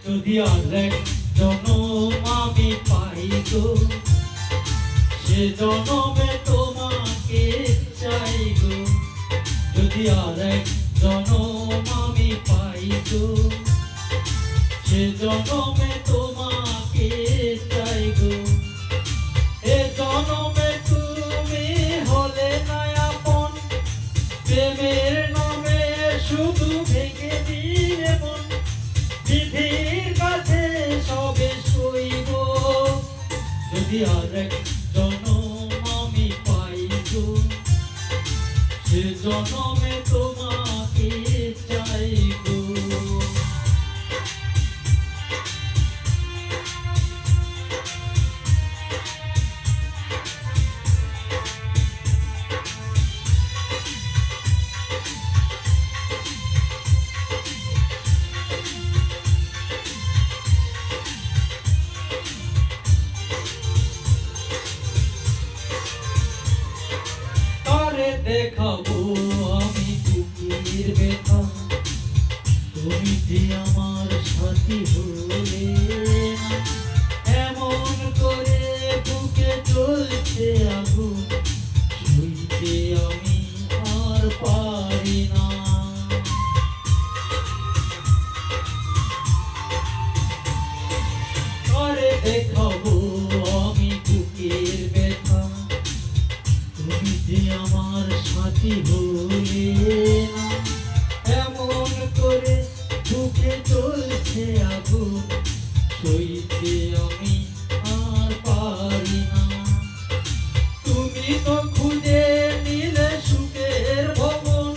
যদি আরেক জনম আমি পাই গো, সে জনমে তোমাকে চাই গো। যদি আরেক জনম আমি পাই গো, সে জনমে তোমাকে চাই গো। এ জনমে তুমি হলে না আপন, প্রেমের নামে শুধু ভেঙে দিলে মন। বিধির কাছে সবে সইব, যদি আরেক জনম আমি পাই গো, সে জনমে তোমাকে চাই গো। দেখাবো আমি বুকের ব্যথা, তুমি যে আমার সাথী হলে না। এমন করে বুকে চলছে আগুন, সইতে আমি আর পারি না। আরে দেখাবো আমি বুকের ব্যথা, তুমি যে আমার সাথী হলে না। এমন করে বুকে চলছে আগুন, সইতে আমি আর পারি না। তুমি তো খুঁজে নিলে সুখের ভবন,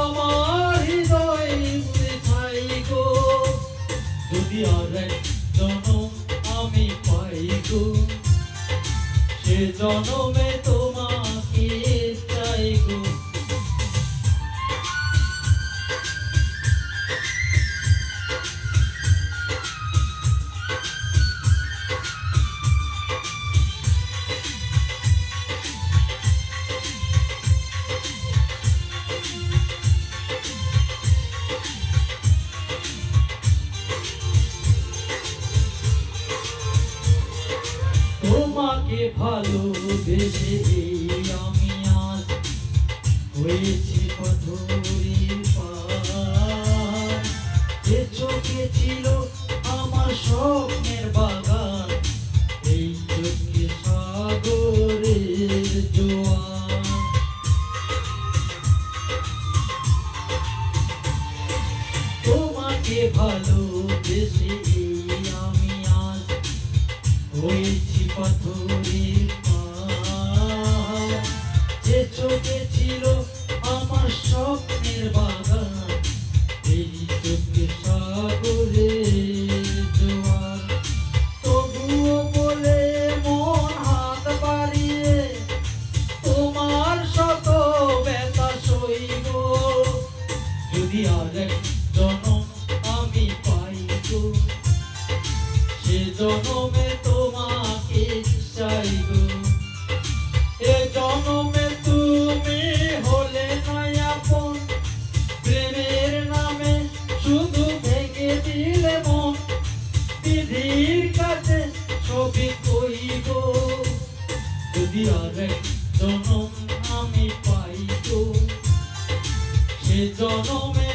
আমার হৃদয় ছাই গো। যদি আরেক জনম আমি পাই গো, সে জনমে তোমাকে চাই গো। তোমাকে ভালোবেসে আমি আজ হয়েছি পাথরের পার। যে চোখে ছিল আমার স্বপ্নের বাগান, এই চোখে সাগরের জোয়ার। তোমাকে ভালোবেসে আমি আজ হয়েছি পাথরের পার। যে চোখে ছিল আমার স্বপ্নের বাগান, এই চোখে সাগরের জোয়ার। তবুও বলে মন হাত বাড়িয়ে তোমার শত ব্যথা সইব, যদি আরেক জনম আমি পাই গো, সে জনমে তোমাকে চাই গো। এ জনমে তুমি হলে না আপন, প্রেমের নামে শুধু ভেঙে দিলে মন। বিধির কাছে সবই কইব, যদি আরেক জনম আমি পাই গো, সে জনমে